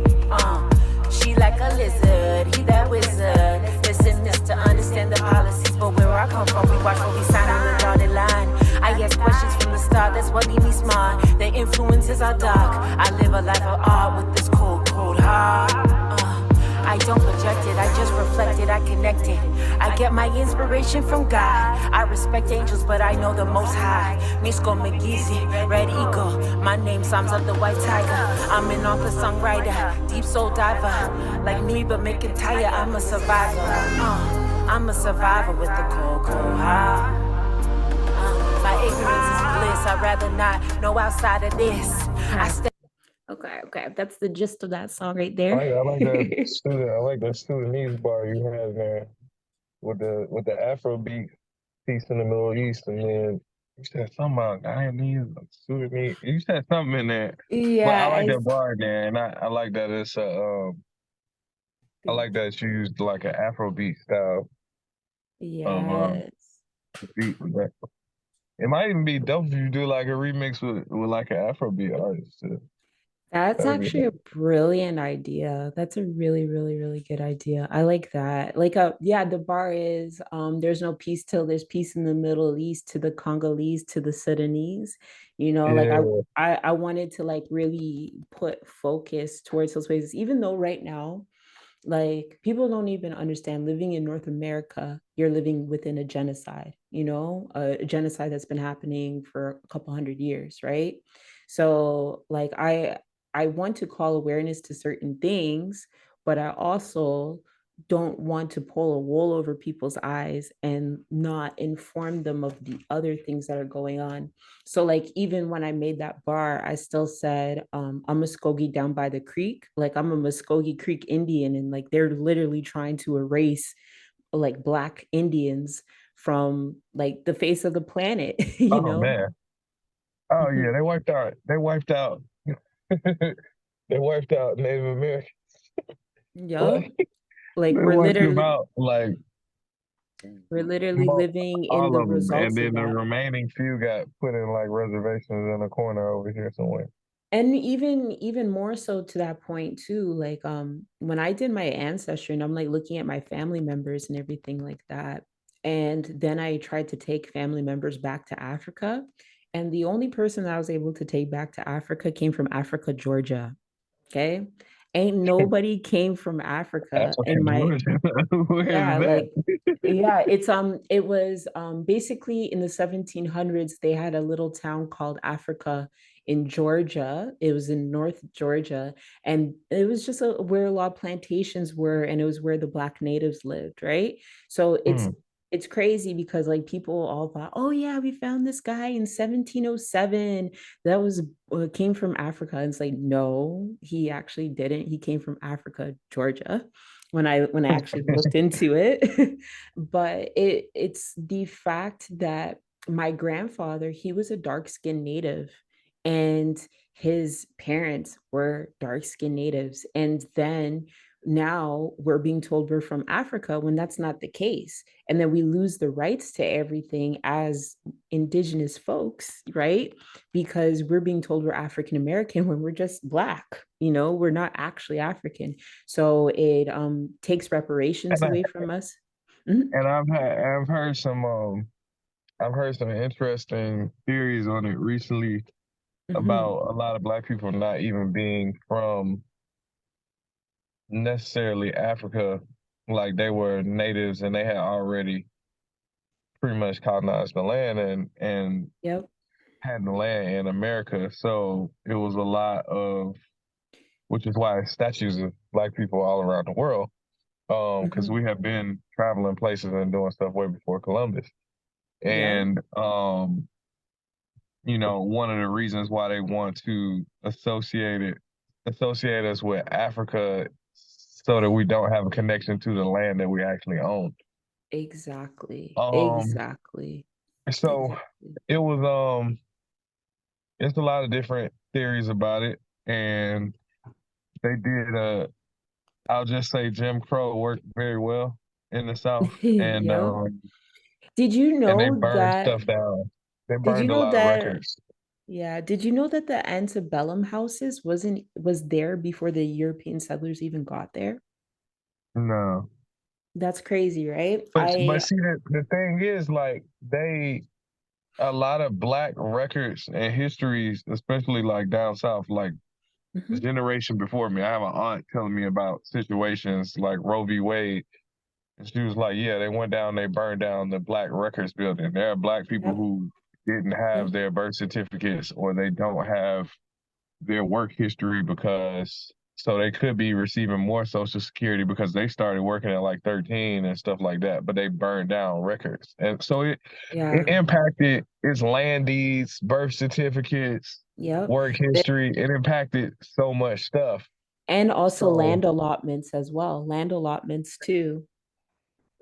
She like a lizard, he that wizard. Listen this to understand the policies, but where I come from, we watch what we sign on the dotted line. I ask questions from the start, that's what leave me smart. The influences are dark. I live a life of art with this cold, cold heart. I don't project it, I just reflect it, I connect it. I get my inspiration from God. I respect angels, but I know the Most High. Misko McGeezy, Red Eagle. My name sums up the white tiger. I'm an author, songwriter, deep soul diver. Like me, but making tired, I'm a survivor. I'm a survivor with the cold, cold heart. My ignorance is bliss, I'd rather not know outside of this. Okay, that's the gist of that song right there. I like that Sudanese bar you had there with the Afrobeat piece in the Middle East, and then you said something about Guyanese, Sudanese. You said something in there, but I like Yeah, that bar in there, and I like that it's I like that you used like an Afrobeat style of yes. beat. It might even be dope if you do like a remix with like an Afrobeat artist too. That's That'd be actually a dope. brilliant idea. That's a really, really, really good idea. I like that. Like yeah, the bar is there's no peace till there's peace in the Middle East to the Congolese to the Sudanese. You know, like Yeah, I wanted to like really put focus towards those places, even though right now like people don't even understand living in North America, you're living within a genocide, you know, a genocide that's been happening for a couple hundred years, right? So like I want to call awareness to certain things, but I also don't want to pull a wool over people's eyes and not inform them of the other things that are going on. So like even when I made that bar, I still said I'm a Muskogee down by the creek. Like I'm a Muskogee Creek Indian, and like they're literally trying to erase like Black Indians from like the face of the planet, you oh know? man. Oh Mhm. yeah, they wiped out. They wiped out Native Americans. Yup. Like Like they wiped them out like we're literally mo- living in all the of them, and results of then the that. remaining few got put in like reservations in a corner over here somewhere. And even more so to that point too, like when I did my ancestry and I'm like looking at my family members and everything like that, and then I tried to take family members back to Africa, and the only person that I was able to take back to Africa came from Africa, Georgia. Okay, ain't nobody came from Africa in African my Georgia. Where is yeah, that? like yeah, it was basically in the 1700s they had a little town called Africa in Georgia. It was in North Georgia, and it was just where a lot of plantations were, and it was where the Black natives lived, right? So Hmm. it's crazy because like people all thought, oh yeah, we found this guy in 1707 that was came from Africa. And it's like, no, he actually didn't. He came from Africa, Georgia, when I actually looked into it. But it's the fact that my grandfather, he was a dark-skinned native, and his parents were dark-skinned natives. And then now we're being told we're from Africa when that's not the case. And then we lose the rights to everything as indigenous folks, right? Because we're being told we're African American when we're just Black, you know, we're not actually African. So it takes reparations And I away from us. Mhm. and I've heard some interesting theories on it recently Mhm. about a lot of Black people not even being from necessarily Africa, like they were natives and they had already pretty much colonized the land and Yep. had the land in America. So it was a lot of, which is why statues of Black people all around the world, because Mhm. we have been traveling places and doing stuff way before Columbus. Yep. And one of the reasons why they want to associate us with Africa so that we don't have a connection to the land that we actually own. Exactly. Um, Exactly. so Exactly. it was it's a lot of different theories about it, and they did I'll just say Jim Crow worked very well in the South, Yep. Did you and they know burned that stuff down. They Did you burned a know lot of that? records. Yeah, did you know that the antebellum houses was there before the European settlers even got there? No. That's crazy, right? But see the thing is like they a lot of black records and histories, especially like down south, like the Mhm. generation before me. I have an aunt telling me about situations like Roe v. Wade. And she was like, yeah, they went down, they burned down the black records building. There are black people Yep. who didn't have Yep. their birth certificates or they don't have their work history because so they could be receiving more social security because they started working at like 13 and stuff like that, but they burned down records. And so it Yeah. impacted its land deeds, birth certificates, Yep. work The- history. It impacted so much stuff. and also So land allotments as well. Land allotments too.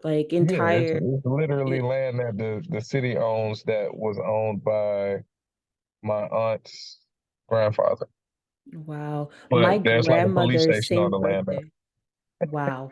Like yeah, entire it's literally it, land that the city owns that was owned by my aunt's grandfather. wow. My But there's like a police grandmother's station on same the land birthday. Wow.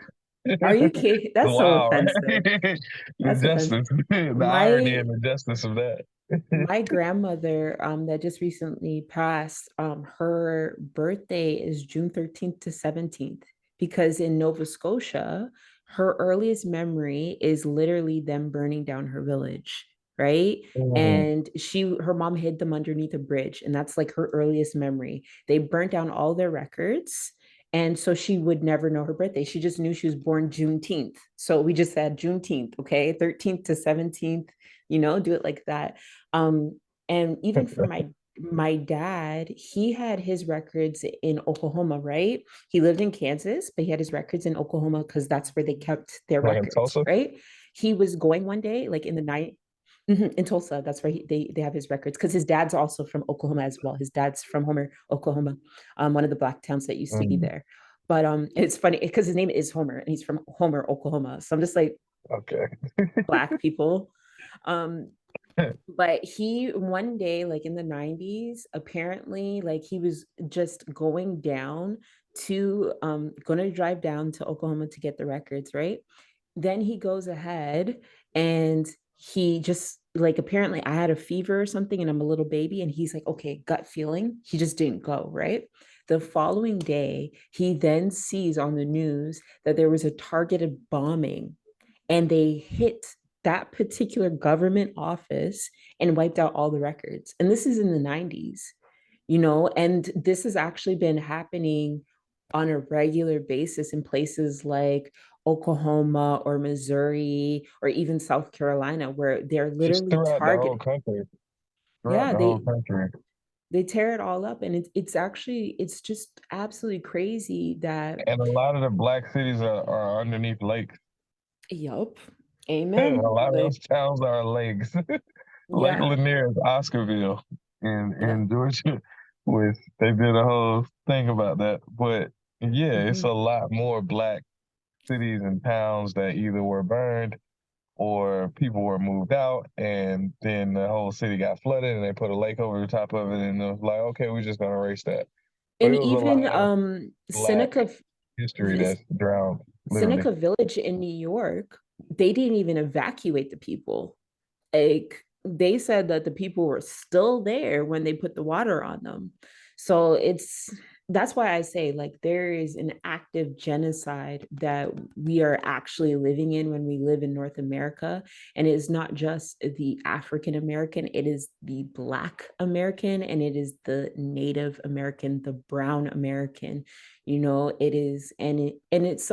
Are you kidding? That's so Wow, right? offensive. The That's offensive. justice, the irony My and the justice of that. my grandmother that just recently passed, her birthday is June 13th to 17th because in Nova Scotia, her earliest memory is literally them burning down her village, right? Mm. And her mom hid them underneath a bridge, and that's like her earliest memory. They burnt down all their records. And so she would never know her birthday. She just knew she was born Juneteenth. So we just said Juneteenth, okay? 13th to 17th, do it like that. And even for my dad, he had his records in Oklahoma, right? He lived in Kansas, but he had his records in Oklahoma because that's where they kept their Like in records, Tulsa? right? He was going one day, like in the night. In Tulsa, that's where they have his records because his dad's also from Oklahoma as well. His dad's from Homer, Oklahoma, one of the black towns that used to be Mm, there. But it's funny because his name is Homer and he's from Homer, Oklahoma. So I'm just like okay. black people. Um, but he one day like in the 90s apparently like he was just going down to going to drive down to Oklahoma to get the records, right? Then he goes ahead and he just like apparently I had a fever or something and I'm a little baby and he's like okay, gut feeling, he just didn't go, right? The following day he then sees on the news that there was a targeted bombing and they hit that particular government office and wiped out all the records. And this is in the 90s, and this has actually been happening on a regular basis in places like Oklahoma or Missouri or even South Carolina, where they're Just literally throughout the whole targeted. country. Throughout Yeah, the whole they country. they tear it all up, and it's just absolutely crazy that. And a lot of the black cities are underneath lakes. Yup, A amen. lot of Like, those towns are lakes. Lake yeah, Lanier is Oscarville yeah. in Georgia. With they did a whole thing about that. But yeah, it's a Mhm. lot more black cities and towns that either were burned or people were moved out and then the whole city got flooded and they put a lake over the top of it and it was like, okay, we're just gonna erase that. But And it was a even lot of black history that's drowned, literally. Seneca Village in New York, they didn't even evacuate the people. Like they said that the people were still there when they put the water on them. So that's why I say like there is an active genocide that we are actually living in when we live in North America. And it is not just the African American, it is the Black American and it is the Native American, the Brown American. It is, and it's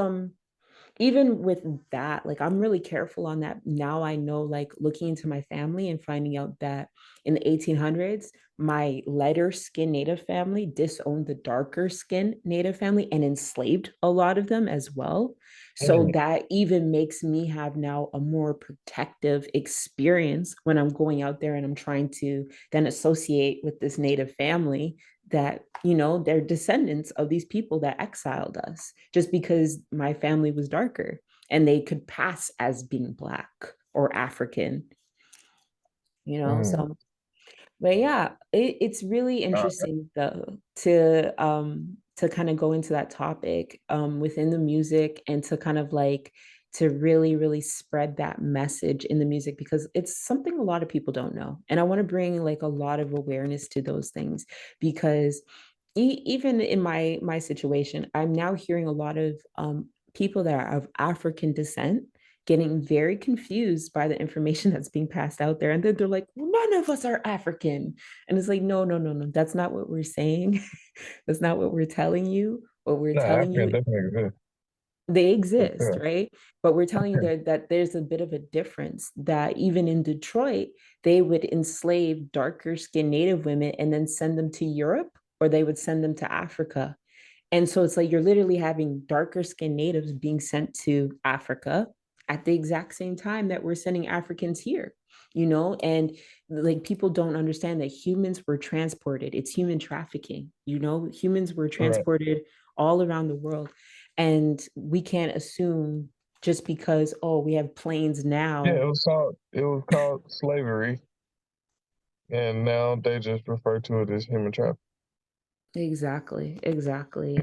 even with that, like I'm really careful on that. Now I know, like looking into my family and finding out that in the 1800s, my lighter skin Native family disowned the darker skin Native family and enslaved a lot of them as well. So Mm. that even makes me have now a more protective experience when I'm going out there and I'm trying to then associate with this Native family that they're descendants of these people that exiled us just because my family was darker and they could pass as being black or African, Mm. so but yeah, it's really Uh, interesting though to kind of go into that topic within the music and to kind of like to really, really spread that message in the music, because it's something a lot of people don't know. And I want to bring like a lot of awareness to those things, because even in my situation, I'm now hearing a lot of people that are of African descent getting very confused by the information that's being passed out there. And then they're like, well, none of us are African. And it's like, no, no, no, no. That's not what we're saying. That's not what we're telling you. What we're No, telling African you, definitely exists. they For exist, sure. right? But we're telling you that there's a bit of a difference, that even in Detroit, they would enslave darker skinned Native women and then send them to Europe, or they would send them to Africa. And so it's like you're literally having darker skinned natives being sent to Africa at the exact same time that we're sending Africans here, and like people don't understand that humans were transported. It's human trafficking, humans were Right. transported all around the world. And we can't assume just because, oh, we have planes Yeah, now. it was called slavery, and now they just refer to it as human trafficking. Exactly, exactly.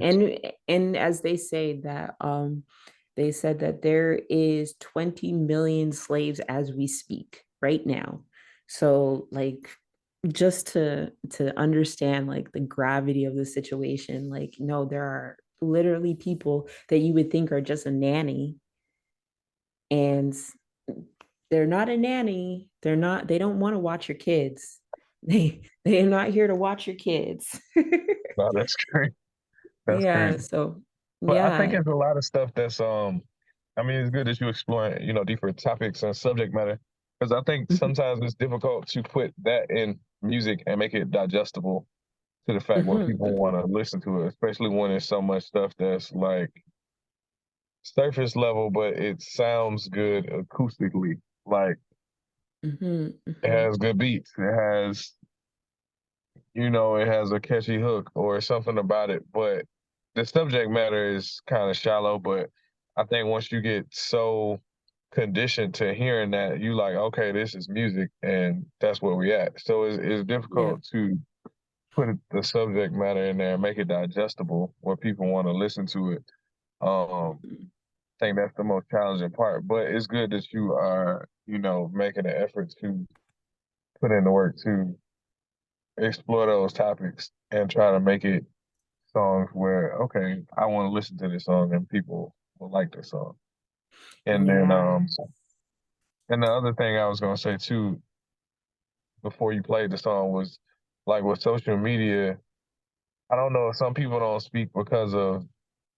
And as they said that there is 20 million slaves as we speak right now. So like, just to understand like the gravity of the situation, like, no, there are literally people that you would think are just a nanny, and they're not a nanny. They don't want to watch your kids. They are not here to watch your kids. No, that's crazy. That's Yeah, crazy. so But I think yeah. it's a lot of stuff that's I mean, it's good that you explore, different topics and subject matter, because I think Mhm, sometimes it's difficult to put that in music and make it digestible to the fact where mhm, people want to listen to it, especially when there's so much stuff that's like surface level, but it sounds good acoustically. Like mhm, it mhm. has good beats. It has a catchy hook or something about it, but the subject matter is kind of shallow. But I think once you get so conditioned to hearing that, you like, okay, this is music, and that's where we at. So it's Yeah. difficult to put the subject matter in there and make it digestible where people want to listen to it. Mhm. I think that's the most challenging part, but it's good that you are, making an effort to put in the work to explore those topics and try to make it songs where, okay, I want to listen to this song and people will like this song. And then Yeah. and the other thing I was gonna say too before you played the song was like with social media, I don't know if some people don't speak because of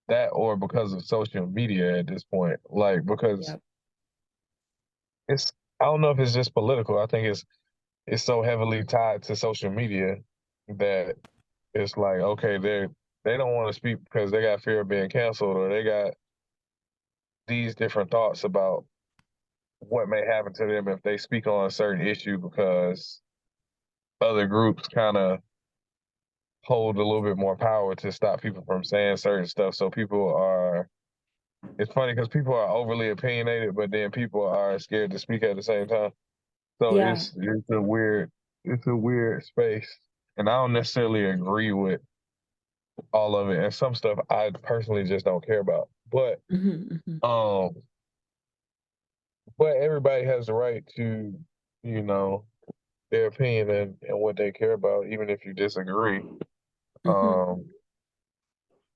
that or because of social media at this point. Like because Yep. it's I don't know if it's just political. I think it's so heavily tied to social media that it's like, okay, they don't want to speak because they got fear of being canceled or they got these different thoughts about what may happen to them if they speak on a certain issue because other groups kind of hold a little bit more power to stop people from saying certain stuff. So it's funny because people are overly opinionated, but then people are scared to speak at the same time. So Yeah. it's a weird space, and I don't necessarily agree with all of it, and some stuff I personally just don't care about. But Mhm, mhm, um, but everybody has the right to, you know, their opinion and what they care about, even if you disagree. mhm. Um,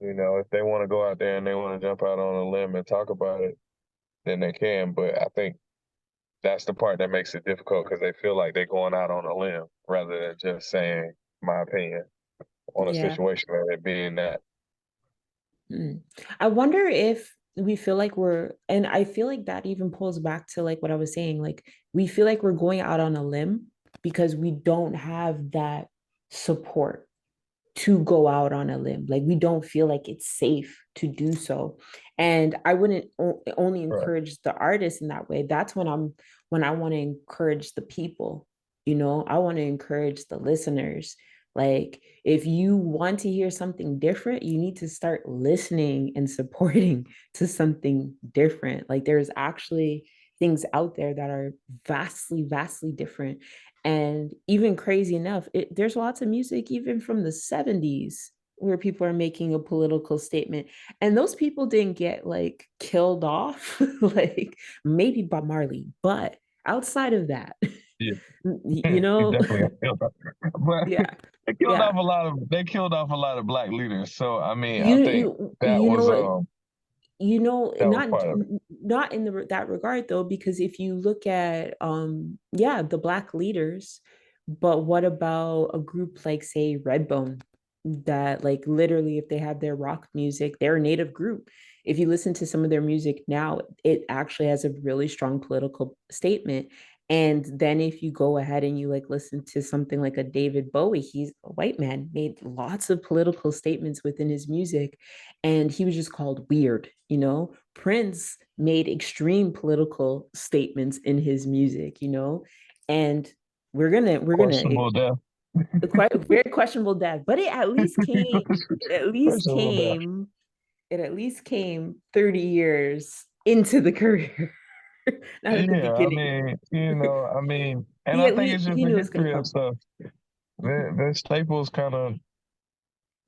if they want to go out there and they want to jump out on a limb and talk about it, then they can. But I think that's the part that makes it difficult because they feel like they're going out on a limb rather than just saying my opinion on a Yeah. situation and it being that. Mm. I wonder if we feel like and I feel like that even pulls back to like what I was saying, like we feel like we're going out on a limb because we don't have that support to go out on a limb. Like we don't feel like it's safe to do so. And I wouldn't only Right. encourage the artist in that way. That's when I want to encourage the people. I want to encourage the listeners. Like if you want to hear something different, you need to start listening and supporting to something different. Like there's actually things out there that are vastly, vastly different. And even crazy enough, there's lots of music even from the 70s where people are making a political statement, and those people didn't get like killed off, like maybe Bob Marley, but outside of that, Yeah. you He know, definitely got killed off. But yeah, they killed yeah. off a lot of black leaders. So I mean, I You think you that you was know that was not part of it. not in that regard though, because if you look at yeah, the black leaders, but what about a group like say Redbone, that like literally if they have their rock music, they're a native group. If you listen to some of their music now, it actually has a really strong political statement. And then if you go ahead and you like listen to something like a David Bowie, he's a white man, made lots of political statements within his music, and he was just called weird, you know. Prince made extreme political statements in his music, you know. And we're gonna Questionable death. quite very questionable death, but it at least came, it at least Questionable death. came it at least came 30 years into the career, not at the Yeah, I beginning. mean, I mean, and He I at think it's least just he the knew it was going to history of come. stuff. The Staples kind of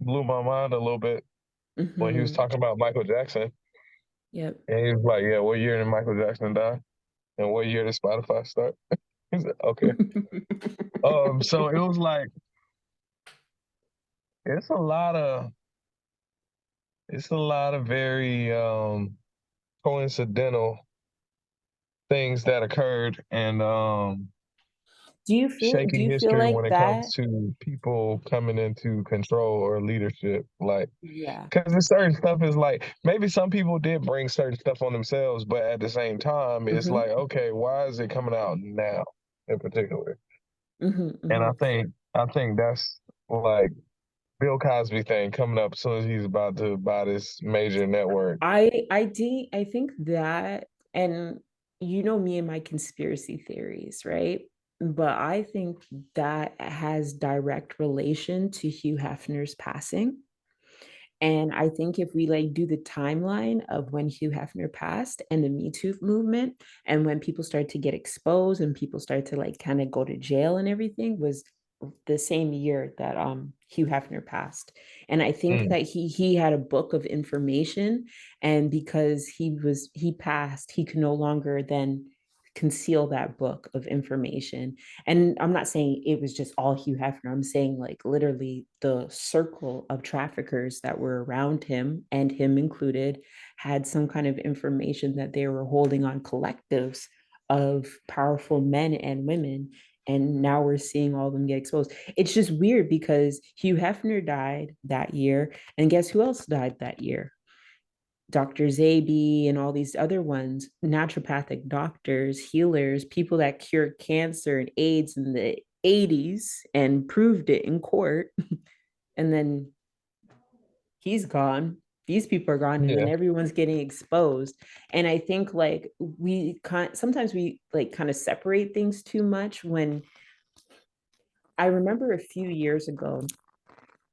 blew my mind a little bit when he was Hmm. talking about Michael Jackson. Yep. And he was like, yeah, what year did Michael Jackson die? And what year did Spotify start? He said, okay. So it was like, it's a lot of, it's a lot of very coincidental things that occurred and Do shaky you feel history when like it comes that? to people coming into control or leadership. Like, Yeah. because there's certain stuff is like maybe some people did bring certain stuff on themselves, but at the same time, it's Hmm. like, okay, why is it coming out now in particular? Hmm. And Hmm. I think that's like Bill Cosby thing coming up as soon as he's about to buy this major network. I think that, and you know me and my conspiracy theories, right? But I think that has direct relation to Hugh Hefner's passing. And I think if we like do the timeline of when Hugh Hefner passed and the Me Too movement, and when people started to get exposed and people started to like kind of go to jail and everything, was the same year that Hugh Hefner passed. And I think Mm, that he had a book of information, and because he passed, he could no longer then conceal that book of information. And I'm not saying it was just all Hugh Hefner. I'm saying like literally the circle of traffickers that were around him, and him included, had some kind of information that they were holding on collectives of powerful men and women. And now we're seeing all of them get exposed. It's just weird because Hugh Hefner died that year. And guess who else died that year? Dr. Zabi and all these other ones, naturopathic doctors, healers, people that cured cancer and AIDS in the 80s and proved it in court. And then he's gone. These people are gone, and then yeah, everyone's getting exposed. And I think like sometimes we like kind of separate things too much. When I remember a few years ago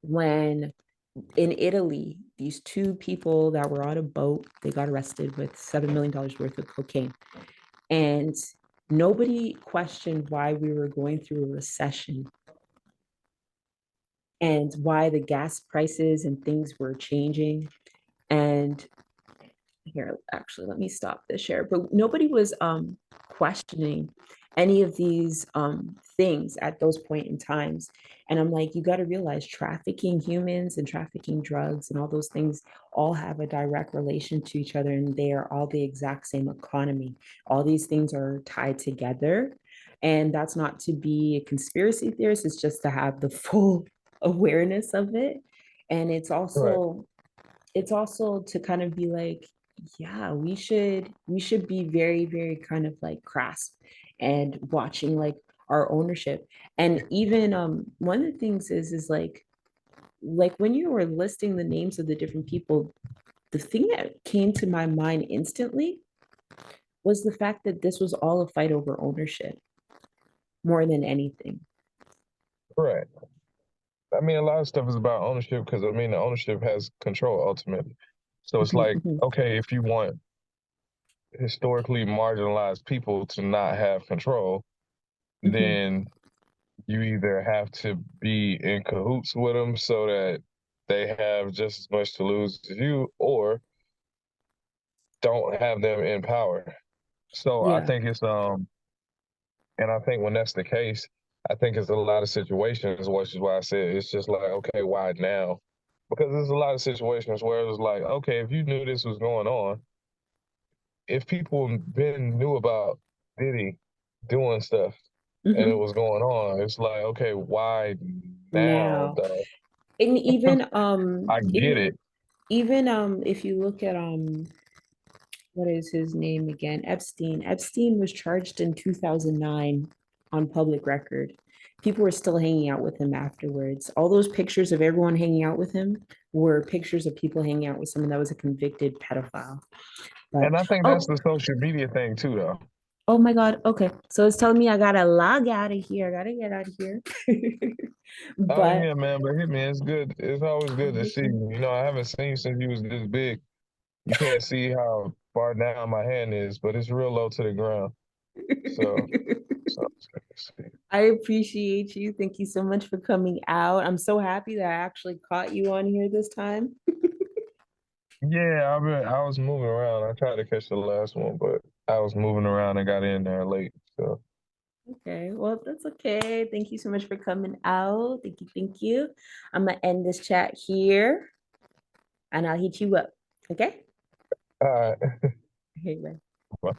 when in Italy, these two people that were on a boat, they got arrested with $7 million worth of cocaine. And nobody questioned why we were going through a recession and why the gas prices and things were changing. And here, actually, let me stop the share. But nobody was questioning any of these things at those point in times. And I'm like, you got to realize trafficking humans and trafficking drugs and all those things all have a direct relation to each other, and they are all the exact same economy. All these things are tied together. And that's not to be a conspiracy theorist, it's just to have the full awareness of it. And right. it's also to kind of be like, yeah, we should be very, very kind of like grasp and watching like our ownership. And even one of the things is like when you were listing the names of the different people, the thing that came to my mind instantly was the fact that this was all a fight over ownership more than anything. Right. I mean, a lot of stuff is about ownership because I mean, the ownership has control ultimately. So it's Mhm, like, mhm, okay, if you want historically marginalized people to not have control, mhm. then you either have to be in cahoots with them so that they have just as much to lose as you, or don't have them in power. So I Yeah. think it's and I think when that's the case, I think it's a lot of situations, which is why I said it's just like, okay, why now? Because there's a lot of situations where it was like, okay, if you knew this was going on, if people been knew about Diddy doing stuff and it Mhm. was going on, it's like, okay, why now Now, though? and I get it. even if you look at what is his name again? Epstein. Epstein was charged in 2009 on public record. People were still hanging out with him afterwards. All those pictures of everyone hanging out with him were pictures of people hanging out with someone that was a convicted pedophile. But And I think that's oh, the social media thing too, though. oh my God. Okay. So it's telling me I gotta log out of here. I gotta get out of here. Oh But yeah, man, but hey, man, it's good. It's always good to see you. You know, I haven't seen you since you was this big. You can't see how far down my hand is, but it's real low to the ground. So, it's good to see. I appreciate you. Thank you so much for coming out. I'm so happy that I actually caught you on here this time. Yeah, I was moving around. I tried to catch the last one, but I was moving around and got in there late. So, Okay, well, that's okay. Thank you so much for coming out. Thank you. Thank you. I'm gonna end this chat here and I'll hit you up. Okay? all right. Okay, bye. Bye.